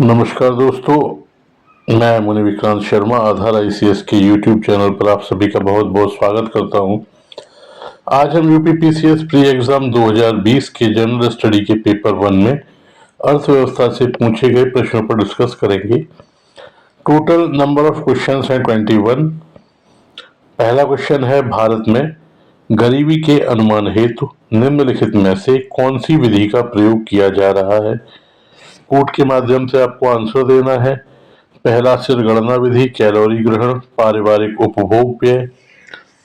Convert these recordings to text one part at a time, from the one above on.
नमस्कार दोस्तों, मैं मुनि विक्रांत शर्मा आधार आईसीएस के यूट्यूब चैनल पर आप सभी का बहुत बहुत स्वागत करता हूं। आज हम यूपीपीसीएस प्री एग्जाम 2020 के जनरल स्टडी के पेपर 1 में अर्थव्यवस्था से पूछे गए प्रश्नों पर डिस्कस करेंगे। टोटल नंबर ऑफ क्वेश्चंस हैं 21। पहला क्वेश्चन है, भारत में गरीबी के अनुमान हेतु निम्नलिखित में से कौन सी विधि का प्रयोग किया जा रहा है। कोड के माध्यम से आपको आंसर देना है। पहला सिरगणना विधि, कैलोरी ग्रहण, पारिवारिक उपभोग व्यय,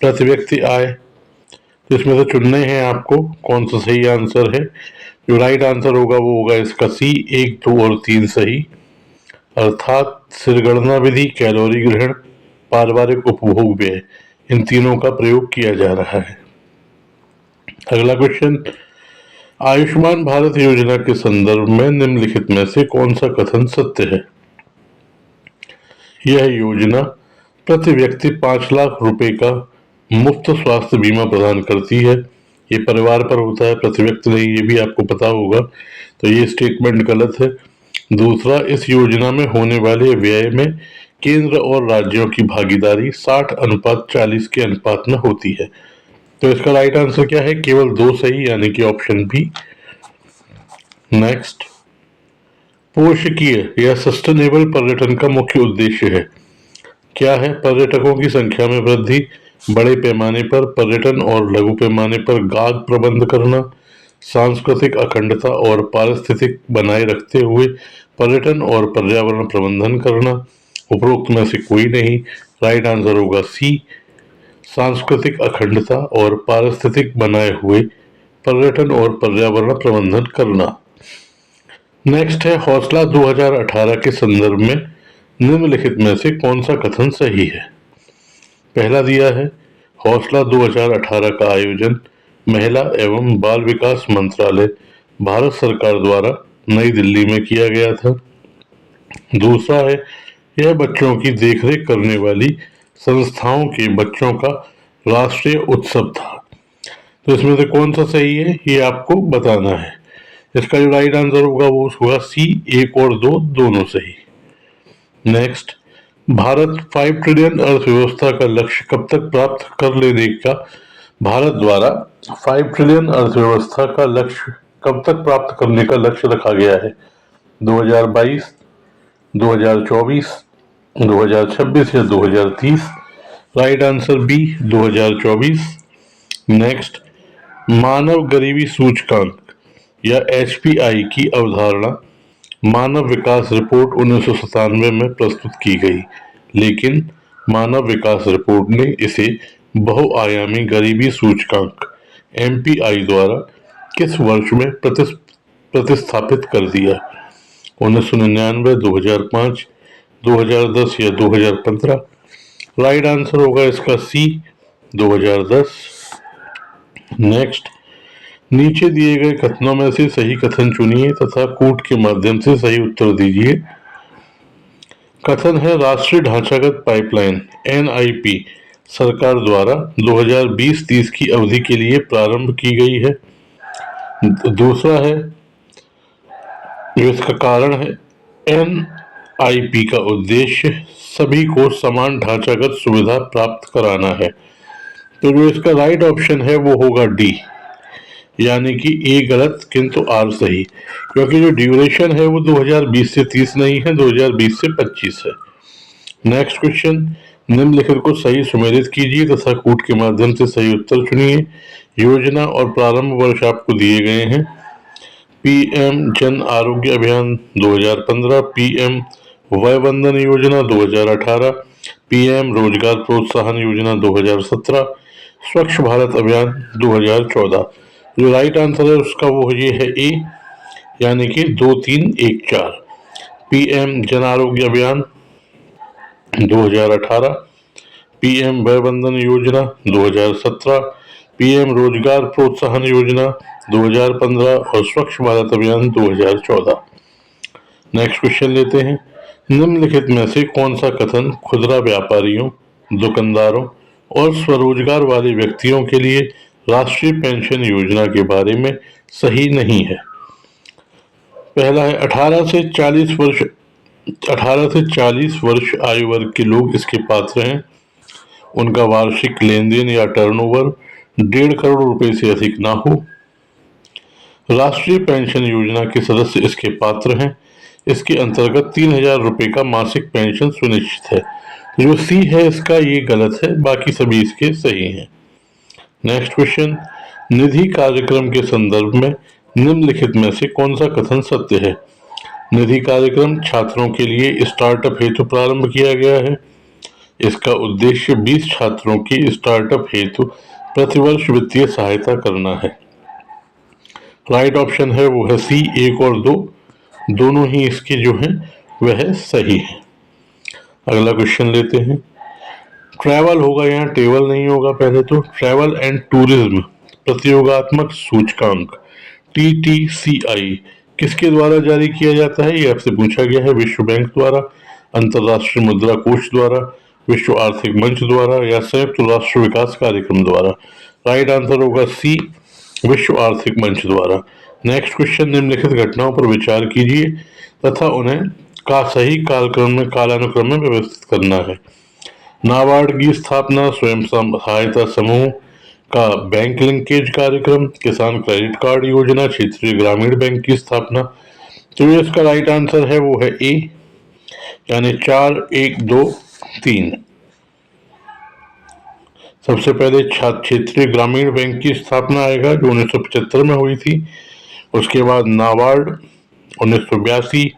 प्रति व्यक्ति आय। तो इसमें से चुनने हैं आपको कौन सा सही आंसर है। जो राइट आंसर होगा वो होगा इसका सी, 1, 2 और 3 सही, अर्थात सिरगणना विधि, कैलोरी ग्रहण, पारिवारिक उपभोग व्यय, इन तीनों का प्रयोग किया जा रहा है। अगला क्वेश्चन, आयुष्मान भारत योजना के संदर्भ में निम्नलिखित में से कौन सा कथन सत्य है। यह योजना प्रति व्यक्ति 5 लाख रुपए का मुफ्त स्वास्थ्य बीमा प्रदान करती है। ये परिवार पर होता है, प्रति व्यक्ति नहीं, ये भी आपको पता होगा, तो ये स्टेटमेंट गलत है। दूसरा, इस योजना में होने वाले व्यय में केंद्र और राज्यों की भागीदारी 60:40 के अनुपात में होती है। तो इसका राइट आंसर क्या है, केवल 2 सही, यानी कि ऑप्शन बी। नेक्स्ट, पोषकीय या सस्टेनेबल पर्यटन का मुख्य उद्देश्य है। क्या है, पर्यटकों की संख्या में वृद्धि, बड़े पैमाने पर पर्यटन और लघु पैमाने पर गाग प्रबंध करना, सांस्कृतिक अखंडता और पारिस्थितिक बनाए रखते हुए पर्यटन और पर्यावरण प्रबंधन करना। उपरोक्त में से कोई नहीं, राइट आंसर होगा सी, सांस्कृतिक अखंडता और पारिस्थितिक बनाए हुए पर्यटन और पर्यावरण प्रबंधन करना। नेक्स्ट है, हौसला 2018 के संदर्भ में निम्नलिखित में से कौन सा कथन सही है। पहला दिया है, हौसला 2018 का आयोजन महिला एवं बाल विकास मंत्रालय भारत सरकार द्वारा नई दिल्ली में किया गया था। दूसरा है, यह बच्चों की देखरेख करने वाली संस्थाओं के बच्चों का राष्ट्रीय उत्सव था। तो इसमें से कौन सा सही है ये आपको बताना है। इसका जो राइट आंसर होगा वो होगा सी, 1 और 2 दोनों सही। नेक्स्ट, भारत 5 ट्रिलियन अर्थव्यवस्था का लक्ष्य कब तक प्राप्त कर लेने का भारत द्वारा 5 ट्रिलियन अर्थव्यवस्था का लक्ष्य कब तक प्राप्त करने का लक्ष्य रखा गया है। 2022, 2024, 2026 या 2030। Right answer B, 2024। नेक्स्ट, मानव गरीबी सूचकांक या HPI की अवधारणा मानव विकास रिपोर्ट 1997 में प्रस्तुत की गई, लेकिन मानव विकास रिपोर्ट ने इसे बहुआयामी गरीबी सूचकांक MPI द्वारा किस वर्ष में प्रतिस्थापित कर दिया। 1999, 2005, 2010 या 2015। राइट आंसर होगा इसका सी, 2010। नेक्स्ट, नीचे दिए गए कथनों में से सही कथन चुनिए तथा कूट के माध्यम से सही उत्तर दीजिए। कथन है, राष्ट्रीय ढांचागत पाइपलाइन NIP सरकार द्वारा 2020-30 की अवधि के लिए प्रारंभ की गई है। दूसरा है, जो इसका कारण है, NIP का उद्देश्य सभी को समान ढांचागत सुविधा प्राप्त कराना है। तो जो इसका राइट ऑप्शन है वो होगा डी, यानी कि ए गलत किंतु आर सही, क्योंकि जो ड्यूरेशन है वो 2020 से 30 नहीं है, 2020 से 25 है। नेक्स्ट क्वेश्चन, निम्नलिखित को सही सुमेलित कीजिए तथा कूट के माध्यम से सही उत्तर चुनिए। योजना और प्रारंभ वर्ष आपको दिए गए हैं। PM जन आरोग्य अभियान 2015, PM वय वंदन योजना 2018, PM रोजगार प्रोत्साहन योजना 2017, स्वच्छ भारत अभियान 2014। जो राइट आंसर है उसका वो ये है ए, यानी कि 2, 3, 1, 4। PM जन आरोग्य अभियान 2018, PM वय वंदन योजना 2017, PM रोजगार प्रोत्साहन योजना 2015 और स्वच्छ भारत अभियान 2014। नेक्स्ट क्वेश्चन लेते हैं, निम्नलिखित में से कौन सा कथन खुदरा व्यापारियों, दुकानदारों और स्वरोजगार वाले व्यक्तियों के लिए राष्ट्रीय पेंशन योजना के बारे में सही नहीं है। पहला है, 18 से 40 वर्ष 18 से 40 वर्ष आयु वर्ग के लोग इसके पात्र हैं। उनका वार्षिक लेन देन या टर्नओवर 1.5 करोड़ रुपए से अधिक ना हो। राष्ट्रीय पेंशन योजना के सदस्य इसके पात्र हैं। इसके अंतर्गत 3,000 रुपए का मासिक पेंशन सुनिश्चित है। जो सी है इसका ये गलत है, बाकी सभी इसके सही हैं। नेक्स्ट क्वेश्चन, निधि कार्यक्रम के संदर्भ में निम्नलिखित में से कौन सा कथन सत्य है? निधि कार्यक्रम छात्रों के लिए स्टार्टअप हेतु प्रारंभ किया गया है। इसका उद्देश्य 20 छात्रों की स्टार्टअप हेतु प्रतिवर्ष वित्तीय सहायता करना है। राइट ऑप्शन है वो है सी, 1 और 2 दोनों ही इसके जो हैं वह सही है। अगला क्वेश्चन लेते हैं। ट्रैवल होगा, यहाँ टेबल नहीं होगा। पहले तो ट्रैवल एंड टूरिज्म प्रतियोगात्मक सूचकांक TTCI किसके द्वारा जारी किया जाता है? ये आपसे पूछा गया है। विश्व बैंक द्वारा, अंतर्राष्ट्रीय मुद्रा कोष द्वारा, विश्व आर्थिक मंच द्वारा या संयुक्त राष्ट्र विकास कार्यक्रम द्वारा। राइट आंसर होगा सी, विश्व आर्थिक मंच द्वारा। नेक्स्ट क्वेश्चन, निम्नलिखित घटनाओं पर विचार कीजिए तथा उन्हें का सही कालानुक्रम में व्यवस्थित करना है। नाबार्ड की स्थापना, स्वयं सहायता समूह का बैंक लिंकेज कार्यक्रम, किसान क्रेडिट कार्ड योजना, क्षेत्रीय ग्रामीण बैंक की स्थापना। तो ये इसका राइट आंसर है वो है ए, यानी 4, 1, 2, 3। सबसे पहले क्षेत्रीय ग्रामीण बैंक की स्थापना आएगा जो 1975 में हुई थी। उसके बाद नाबार्ड 1982,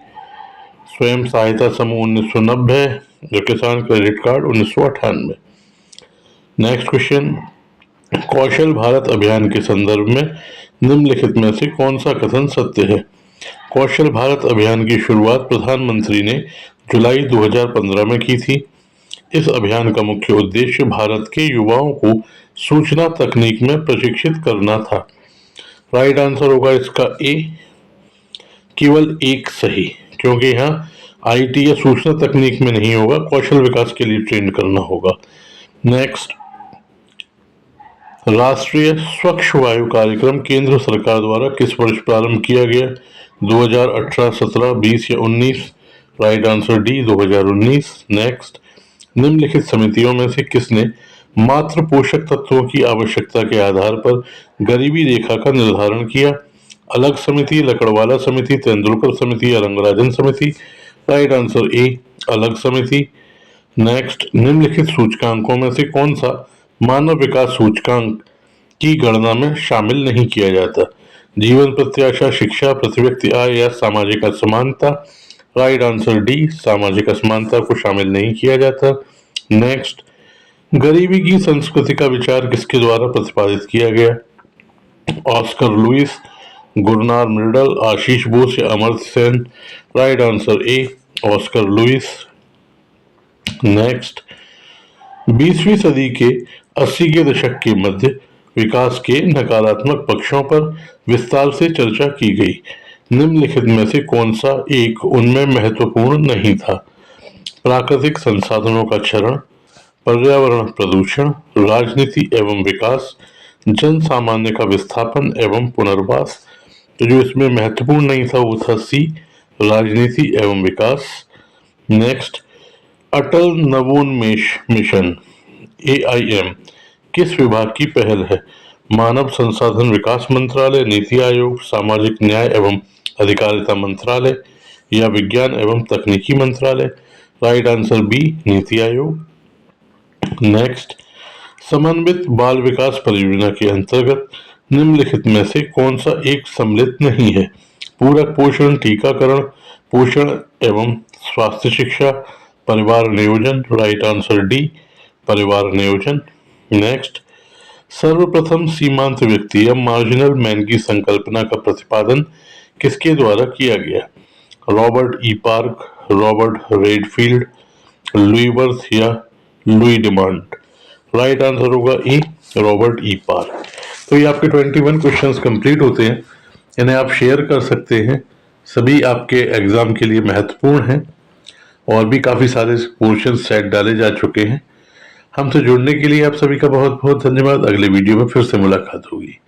स्वयं सहायता समूह 1990, जो किसान क्रेडिट कार्ड 1998। नेक्स्ट क्वेश्चन, कौशल भारत अभियान के संदर्भ में निम्नलिखित में से कौन सा कथन सत्य है? कौशल भारत अभियान की शुरुआत प्रधानमंत्री ने जुलाई 2015 में की थी। इस अभियान का मुख्य उद्देश्य भारत के युवाओं को सूचना तकनीक में प्रशिक्षित करना था। राइट आंसर होगा इसका ए, केवल एक सही, क्योंकि यहाँ आईटी या सूचना तकनीक में नहीं होगा, कौशल विकास के लिए ट्रेन करना होगा। नेक्स्ट, राष्ट्रीय स्वच्छ वायु कार्यक्रम केंद्र सरकार द्वारा किस वर्ष प्रारंभ किया गया? 2018, 17, 20 या 19? Right answer D, 2019। नेक्स्ट, निम्नलिखित समितियों में से किसने मात्र पोषक तत्वों की आवश्यकता के आधार पर गरीबी रेखा का निर्धारण किया? अलग समिति, लकड़वाला समिति, तेंदुलकर समिति या रंगराजन समिति? राइट आंसर ए, अलग समिति। नेक्स्ट, निम्नलिखित सूचकांकों में से कौन सा मानव विकास सूचकांक की गणना में शामिल नहीं किया जाता? जीवन प्रत्याशा, शिक्षा, प्रति व्यक्ति आय या सामाजिक असमानता? राइट आंसर डी, सामाजिक असमानता को शामिल नहीं किया जाता। नेक्स्ट, गरीबी की संस्कृति का विचार किसके द्वारा प्रतिपादित किया गया? Oscar Lewis, Gunnar Myrdal, Ashish Bose या Amartya Sen? Right answer A, Oscar Lewis. Next, 20वीं सदी के 80 के दशक के मध्य विकास के नकारात्मक पक्षों पर विस्तार से चर्चा की गई। निम्नलिखित में से कौन सा एक उनमें महत्वपूर्ण नहीं था? प्राकृतिक संसाधनों का क्षरण, पर्यावरण प्रदूषण, राजनीति एवं विकास, जन सामान्य का विस्थापन एवं पुनर्वास। तो जो इसमें महत्वपूर्ण नहीं था वो था सी, राजनीति एवं विकास। नेक्स्ट, अटल नवोन्मेष मिशन AIM किस विभाग की पहल है? मानव संसाधन विकास मंत्रालय, नीति आयोग, सामाजिक न्याय एवं अधिकारिता मंत्रालय या विज्ञान एवं तकनीकी मंत्रालय? Right answer B, NITI Aayog. Next, समन्वित बाल विकास परियोजना के अंतर्गत निम्नलिखित में से कौन सा एक सम्मिलित नहीं है? पूरक पोषण, टीकाकरण, पोषण एवं स्वास्थ्य शिक्षा, परिवार नियोजन? राइट आंसर डी, परिवार नियोजन। नेक्स्ट, सर्वप्रथम सीमांत व्यक्ति या मार्जिनल मैन की संकल्पना का प्रतिपादन किसके द्वारा किया गया? Robert E park, Robert Redfield, Louis worth या लुई डिमांड? राइट आंसर होगा ए, रॉबर्ट ई पार्क। तो ये आपके 21 क्वेश्चंस कंप्लीट होते हैं। इन्हें आप शेयर कर सकते हैं, सभी आपके एग्जाम के लिए महत्वपूर्ण हैं और भी काफ़ी सारे पोर्शन सेट डाले जा चुके हैं। हमसे जुड़ने के लिए आप सभी का बहुत बहुत धन्यवाद। अगले वीडियो में फिर से मुलाकात होगी।